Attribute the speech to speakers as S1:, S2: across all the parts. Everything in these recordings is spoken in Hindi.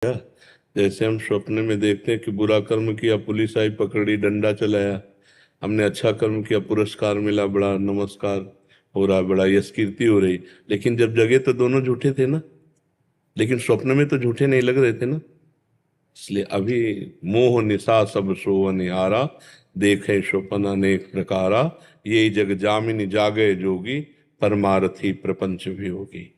S1: क्या? जैसे हम स्वप्न में देखते हैं कि बुरा कर्म किया, पुलिस आई पकड़ी, डंडा चलाया। हमने अच्छा कर्म किया, पुरस्कार मिला, बड़ा नमस्कार हो रहा, बड़ा यश कीर्ति हो रही। लेकिन जब जगे तो दोनों झूठे थे ना। लेकिन स्वप्न में तो झूठे नहीं लग रहे थे ना। इसलिए अभी मोह निशा सब सोवन हारा, देखे स्वप्न अनेक प्रकारा, ये जग जामिनी जागे जोगी, परमारथी प्रपंच भी होगी।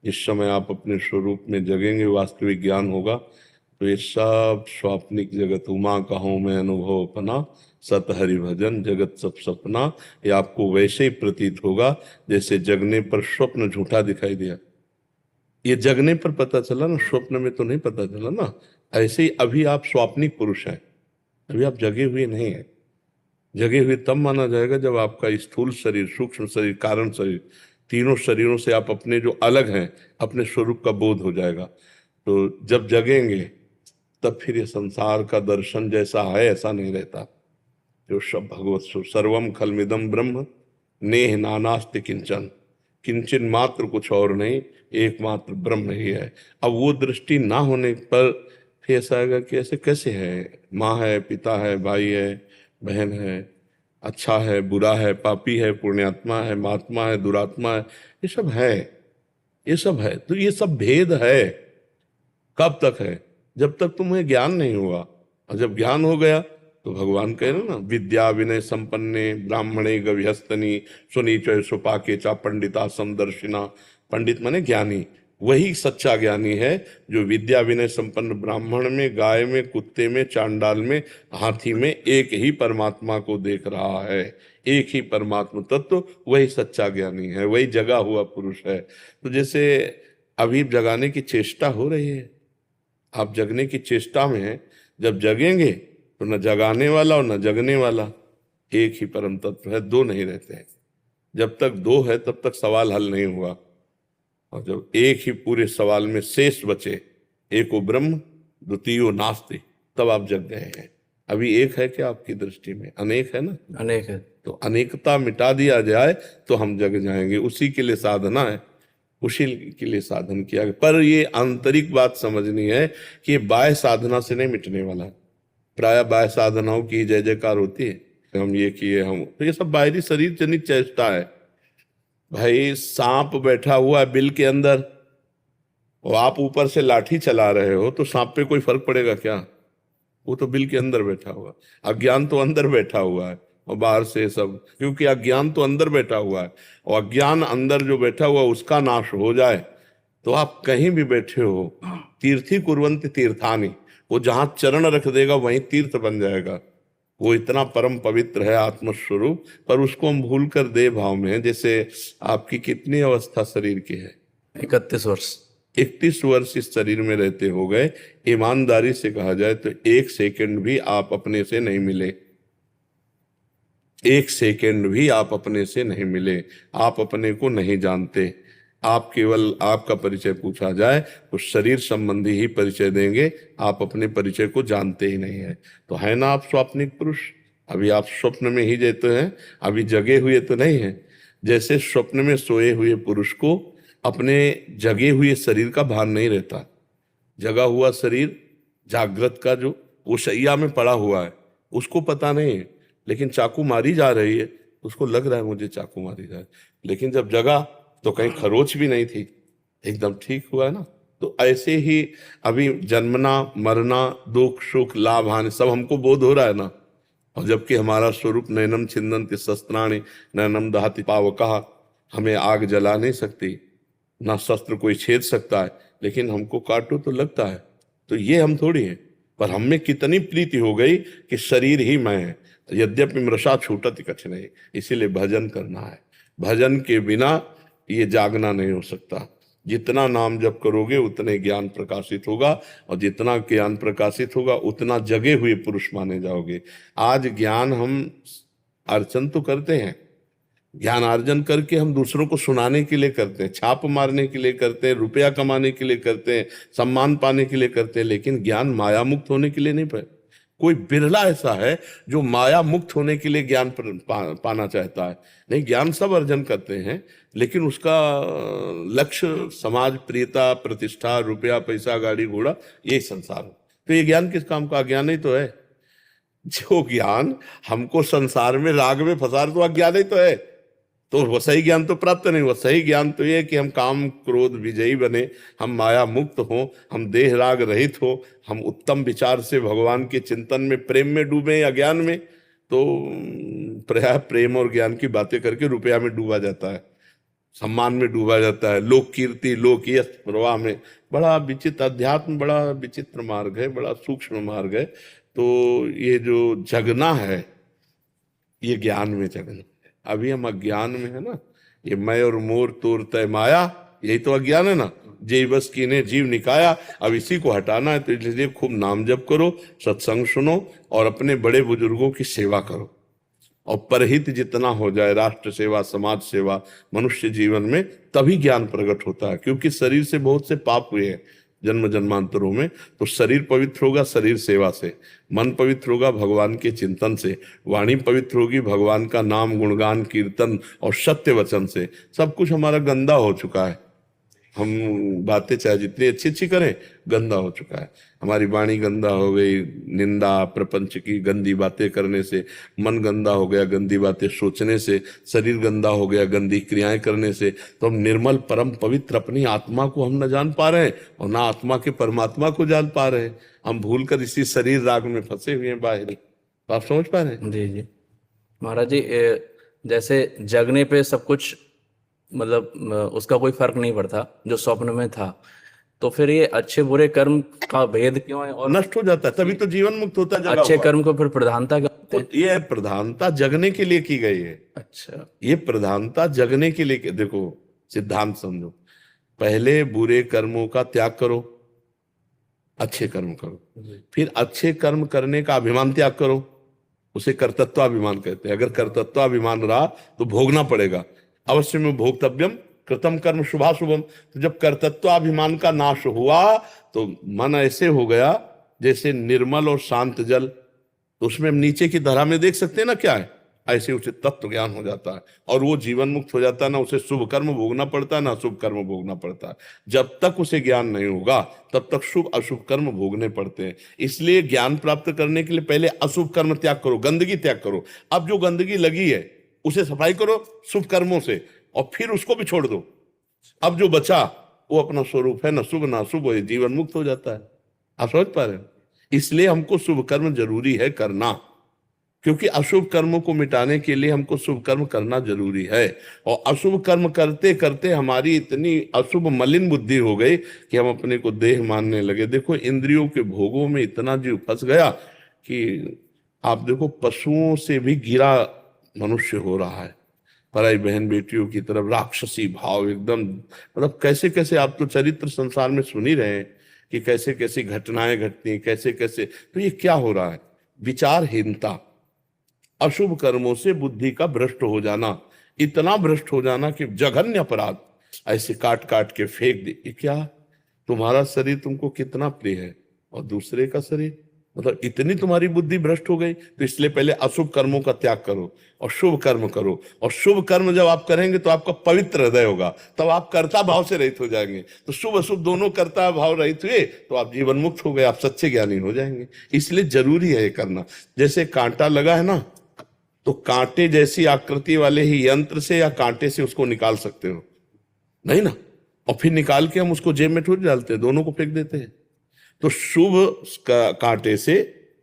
S1: जिस समय आप अपने स्वरूप में जगेंगे, वास्तविक ज्ञान होगा, तो ये सब स्वाप्निक जगत उमा कहो मैं अनुभव अपना, सत हरि भजन जगत सब सपना, ये आपको वैसे ही प्रतीत होगा जैसे जगने पर स्वप्न झूठा दिखाई दिया। ये जगने पर पता चला ना, स्वप्न में तो नहीं पता चला ना। ऐसे ही अभी आप स्वाप्निक पुरुष हैं, अभी आप जगे हुए नहीं हैं। जगे हुए तब माना जाएगा जब आपका स्थूल शरीर, सूक्ष्म शरीर, कारण शरीर, तीनों शरीरों से आप अपने जो अलग हैं, अपने स्वरूप का बोध हो जाएगा। तो जब जगेंगे तब फिर ये संसार का दर्शन जैसा है ऐसा नहीं रहता। जो सब भगवत सर्वम खलमिदम ब्रह्म, नेह नानास्ति किंचन, किंचन मात्र कुछ और नहीं, एकमात्र ब्रह्म ही है। अब वो दृष्टि ना होने पर फिर ऐसा आएगा कि ऐसे कैसे है, माँ है, पिता है, भाई है, बहन है, अच्छा है, बुरा है, पापी है, पुण्यात्मा है, महात्मा है, दुरात्मा है, ये सब है। ये सब है, तो ये सब भेद है। कब तक है? जब तक तुम्हें ज्ञान नहीं हुआ। और जब ज्ञान हो गया तो भगवान कह रहे ना, विद्या विनय संपन्ने ब्राह्मणे गविहस्तनी, सुनीचय सुपाके चा पंडिता समदर्शिना। पंडित माने ज्ञानी, वही सच्चा ज्ञानी है जो विद्या विनय संपन्न ब्राह्मण में, गाय में, कुत्ते में, चांडाल में, हाथी में एक ही परमात्मा को देख रहा है। एक ही परमात्मा तत्व, वही सच्चा ज्ञानी है, वही जगा हुआ पुरुष है। तो जैसे अभी जगाने की चेष्टा हो रही है, आप जगने की चेष्टा में हैं। जब जगेंगे तो न जगाने वाला और न जगने वाला, एक ही परम तत्व है, दो नहीं रहते हैं। जब तक दो है तब तक सवाल हल नहीं हुआ। और जब एक ही पूरे सवाल में शेष बचे, एको ब्रह्म द्वितीयो नास्ति, तब आप जग गए हैं। अभी एक है क्या आपकी दृष्टि में? अनेक है ना।
S2: अनेक है।
S1: तो अनेकता मिटा दिया जाए तो हम जग जाएंगे। उसी के लिए साधना है, उसी के लिए साधन किया गया। पर ये आंतरिक बात समझनी है कि बाह्य साधना से नहीं मिटने वाला। प्राय बाह्य साधनाओं की जय जयकार होती है, हम ये किए, हम तो ये सब बाहरी शरीर जनित चेष्टा है। भाई सांप बैठा हुआ है बिल के अंदर, और आप ऊपर से लाठी चला रहे हो, तो सांप पे कोई फर्क पड़ेगा क्या? वो तो बिल के अंदर बैठा हुआ। अज्ञान तो अंदर बैठा हुआ है, और बाहर से सब, क्योंकि अज्ञान तो अंदर बैठा हुआ है। और अज्ञान अंदर जो बैठा हुआ उसका नाश हो जाए तो आप कहीं भी बैठे हो, तीर्थी कुर्वन्ति तीर्थानि, वो जहां चरण रख देगा वहीं तीर्थ बन जाएगा। वो इतना परम पवित्र है आत्मस्वरूप, पर उसको हम भूल कर दे भाव में हैं। जैसे आपकी कितनी अवस्था शरीर की है?
S2: 31 वर्ष।
S1: 31 वर्ष इस शरीर में रहते हो गए। ईमानदारी से कहा जाए तो एक सेकंड भी आप अपने से नहीं मिले। एक सेकंड भी आप अपने से नहीं मिले। आप अपने को नहीं जानते। आप केवल आपका परिचय पूछा जाए तो शरीर संबंधी ही परिचय देंगे, आप अपने परिचय को जानते ही नहीं है। तो है ना आप स्वाप्निक पुरुष। अभी आप स्वप्न में ही रहते हैं, अभी जगे हुए तो नहीं है। जैसे स्वप्न में सोए हुए पुरुष को अपने जगे हुए शरीर का भान नहीं रहता। जगा हुआ शरीर, जागृत का जो वो शैया में पड़ा हुआ है, उसको पता नहीं है। लेकिन चाकू मारी जा रही है, उसको लग रहा है मुझे चाकू मारी जा रही है। लेकिन जब जगा तो कहीं खरोच भी नहीं थी, एकदम ठीक हुआ है ना। तो ऐसे ही अभी जन्मना, मरना, दुख सुख, लाभ हानि सब हमको बोध हो रहा है ना। और जबकि हमारा स्वरूप नैनम छिन्दन्ति शस्त्राणि नैनम दहति पावकः, हमें आग जला नहीं सकती, ना शस्त्र कोई छेद सकता है, लेकिन हमको काटो तो लगता है। तो ये हम थोड़ी हैं। पर हम में कितनी प्रीति हो गई कि शरीर ही मैं है। यद्यपि मृषा छूटति कछिन, इसीलिए भजन करना है। भजन के बिना ये जागना नहीं हो सकता। जितना नाम जप करोगे उतने ज्ञान प्रकाशित होगा, और जितना ज्ञान प्रकाशित होगा उतना जगे हुए पुरुष माने जाओगे। आज ज्ञान हम अर्चन तो करते हैं, ज्ञान अर्जन करके हम दूसरों को सुनाने के लिए करते हैं, छाप मारने के लिए करते हैं, रुपया कमाने के लिए करते हैं, सम्मान पाने के लिए करते हैं, लेकिन ज्ञान माया मुक्त होने के लिए नहीं पाए। कोई बिरला ऐसा है जो माया मुक्त होने के लिए ज्ञान पाना चाहता है। नहीं, ज्ञान सब अर्जन करते हैं, लेकिन उसका लक्ष्य समाज प्रियता, प्रतिष्ठा, रुपया, पैसा, गाड़ी घोड़ा, ये संसार हो। तो ये ज्ञान किस काम का? अज्ञान ही तो है। जो ज्ञान हमको संसार में राग में फंसा रहा, तो अज्ञान ही तो है। तो वो सही ज्ञान तो प्राप्त नहीं हुआ। सही ज्ञान तो ये कि हम काम क्रोध विजयी बने, हम माया मुक्त हो, हम देह राग रहित हो, हम उत्तम विचार से भगवान के चिंतन में, प्रेम में डूबे या ज्ञान में। तो प्राय प्रेम और ज्ञान की बातें करके रुपया में डूबा जाता है, सम्मान में डूबा जाता है, लोक कीर्ति, लोक यश प्रवाह में। बड़ा विचित्र अध्यात्म, बड़ा विचित्र मार्ग है, बड़ा सूक्ष्म मार्ग है। तो ये जो जगना है, ये ज्ञान में जगना है। अभी हम अज्ञान में है ना, ये मैं और मोर तोर तय माया, यही तो अज्ञान है ना। जय बस कीने जीव निकाया, अब इसी को हटाना है। तो इसलिए खूब नाम जप करो, सत्संग सुनो और अपने बड़े बुजुर्गों की सेवा करो। और परहित जितना हो जाए, राष्ट्र सेवा, समाज सेवा, मनुष्य जीवन में, तभी ज्ञान प्रकट होता है। क्योंकि शरीर से बहुत से पाप हुए हैं जन्म जन्मांतरों में। तो शरीर पवित्र होगा शरीर सेवा से, मन पवित्र होगा भगवान के चिंतन से, वाणी पवित्र होगी भगवान का नाम गुणगान कीर्तन और सत्य वचन से। सब कुछ हमारा गंदा हो चुका है। हम बातें चाहे जितनी अच्छी अच्छी करें, गंदा हो चुका है। हमारी वाणी गंदा हो गई, निंदा प्रपंच की गंदी बातें करने से। मन गंदा हो गया गंदी बातें सोचने से। शरीर गंदा हो गया गंदी क्रियाएं करने से। तो हम निर्मल परम पवित्र अपनी आत्मा को हम न जान पा रहे हैं और ना आत्मा के परमात्मा को जान पा रहे हैं। हम भूल कर इसी शरीर राग में फंसे हुए हैं बाहर। तो आप समझ पा रहे हैं?
S2: जी जी महाराज जी, जैसे जगने पे सब कुछ मतलब उसका कोई फर्क नहीं पड़ता जो स्वप्न में था, तो फिर ये अच्छे बुरे कर्म का भेद क्यों है? और
S1: नष्ट हो जाता है, तभी तो जीवन मुक्त होता है। जगा
S2: अच्छे
S1: हुआ
S2: कर्म को फिर प्रधानता क्या देते हैं?
S1: तो ये प्रधानता जगने के लिए की गई है।
S2: अच्छा।
S1: ये प्रधानता जगने के लिए। देखो सिद्धांत समझो, पहले बुरे कर्मों का त्याग करो, अच्छे कर्म करो। फिर अच्छे कर्म करने का अभिमान त्याग करो, उसे कर्तृत्वाभिमान कहते हैं। अगर कर्तृत्वाभिमान रहा तो भोगना पड़ेगा। अवश्य में भोक्तव्यम कृतम कर्म शुभाशुभम। तो जब कर्तृत्वाभिमान का नाश हुआ तो मन ऐसे हो गया जैसे निर्मल और शांत जल। तो उसमें हम नीचे की धारा में देख सकते हैं ना क्या है, ऐसे उसे तत्व ज्ञान हो जाता है और वो जीवन मुक्त हो जाता है। ना उसे शुभ कर्म भोगना पड़ता है, ना अशुभ कर्म भोगना पड़ता है। जब तक उसे ज्ञान नहीं होगा तब तक शुभ अशुभ कर्म भोगने पड़ते हैं। इसलिए ज्ञान प्राप्त करने के लिए पहले अशुभ कर्म त्याग करो, गंदगी त्याग करो। अब जो गंदगी लगी है उसे सफाई करो शुभ कर्मों से और फिर उसको भी छोड़ दो। अब जो बचा वो अपना स्वरूप है, ना शुभ ना शुभ, वो जीवन मुक्त हो जाता है। आप समझ पा रहे हैं? इसलिए हमको शुभ कर्म जरूरी है करना, क्योंकि अशुभ कर्मों को मिटाने के लिए हमको शुभ कर्म करना जरूरी है। और अशुभ कर्म करते करते हमारी इतनी अशुभ मलिन बुद्धि हो गई कि हम अपने को देह मानने लगे। देखो इंद्रियों के भोगों में इतना जीव फंस गया कि आप देखो पशुओं से भी गिरा मनुष्य हो रहा है। पराई बहन बेटियों की तरफ राक्षसी भाव एकदम, मतलब कैसे कैसे आप तो चरित्र संसार में सुन ही रहे हैं कि कैसे कैसी घटनाएं घटती हैं, कैसे कैसे। तो ये क्या हो रहा है? विचारहीनता, अशुभ कर्मों से बुद्धि का भ्रष्ट हो जाना, इतना भ्रष्ट हो जाना कि जघन्य अपराध ऐसे काट काट के फेंक दे। ये क्या? तुम्हारा शरीर तुमको कितना प्रिय है और दूसरे का शरीर, मतलब इतनी तुम्हारी बुद्धि भ्रष्ट हो गई। तो इसलिए पहले अशुभ कर्मों का त्याग करो और शुभ कर्म करो। और शुभ कर्म जब आप करेंगे तो आपका पवित्र हृदय होगा, तब आप कर्ता भाव से रहित हो जाएंगे। तो शुभ अशुभ दोनों कर्ता भाव रहित हुए तो आप जीवन मुक्त हो गए, आप सच्चे ज्ञानी हो जाएंगे। इसलिए जरूरी है ये करना। जैसे कांटा लगा है ना, तो कांटे जैसी आकृति वाले ही यंत्र से या कांटे से उसको निकाल सकते हो नहीं ना। और फिर निकाल के हम उसको जेब में थोड़ी डालते हैं, दोनों को फेंक देते हैं। तो शुभ कांटे से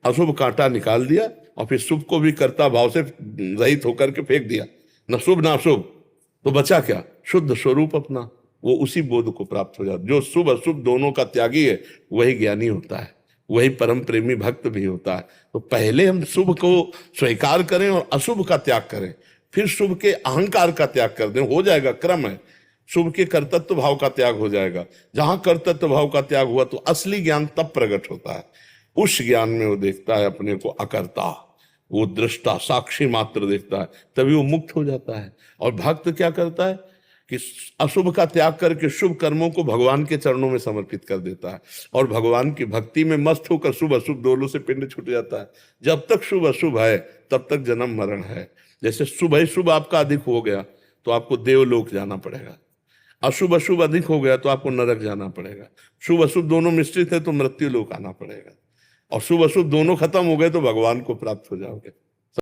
S1: अशुभ कांटा निकाल दिया और फिर शुभ को भी कर्ता भाव से रहित होकर के फेंक दिया, न शुभ ना अशुभ। तो बचा क्या? शुद्ध स्वरूप अपना। वो उसी बोध को प्राप्त हो जाता। जो शुभ अशुभ दोनों का त्यागी है वही ज्ञानी होता है, वही परम प्रेमी भक्त भी होता है। तो पहले हम शुभ को स्वीकार करें और अशुभ का त्याग करें, फिर शुभ के अहंकार का त्याग कर दें। हो जाएगा, क्रम है। शुभ के कर्तृत्व भाव का त्याग हो जाएगा। जहां कर्तृत्व भाव का त्याग हुआ तो असली ज्ञान तब प्रकट होता है। उस ज्ञान में वो देखता है अपने को अकर्ता, वो दृष्टा साक्षी मात्र देखता है, तभी वो मुक्त हो जाता है। और भक्त क्या करता है कि अशुभ का त्याग करके शुभ कर्मों को भगवान के चरणों में समर्पित कर देता है और भगवान की भक्ति में मस्त होकर शुभ अशुभ दोनों से पिंड छूट जाता है। जब तक शुभ अशुभ है तब तक जन्म मरण है। जैसे शुभ ही शुभ आपका अधिक हो गया तो आपको देवलोक जाना पड़ेगा। अशुभ अशुभ अधिक हो गया तो आपको नरक जाना पड़ेगा। शुभ अशुभ दोनों मिश्रित है तो मृत्यु लोक आना पड़ेगा। और शुभ अशुभ दोनों खत्म हो गए तो भगवान को प्राप्त हो जाओगे।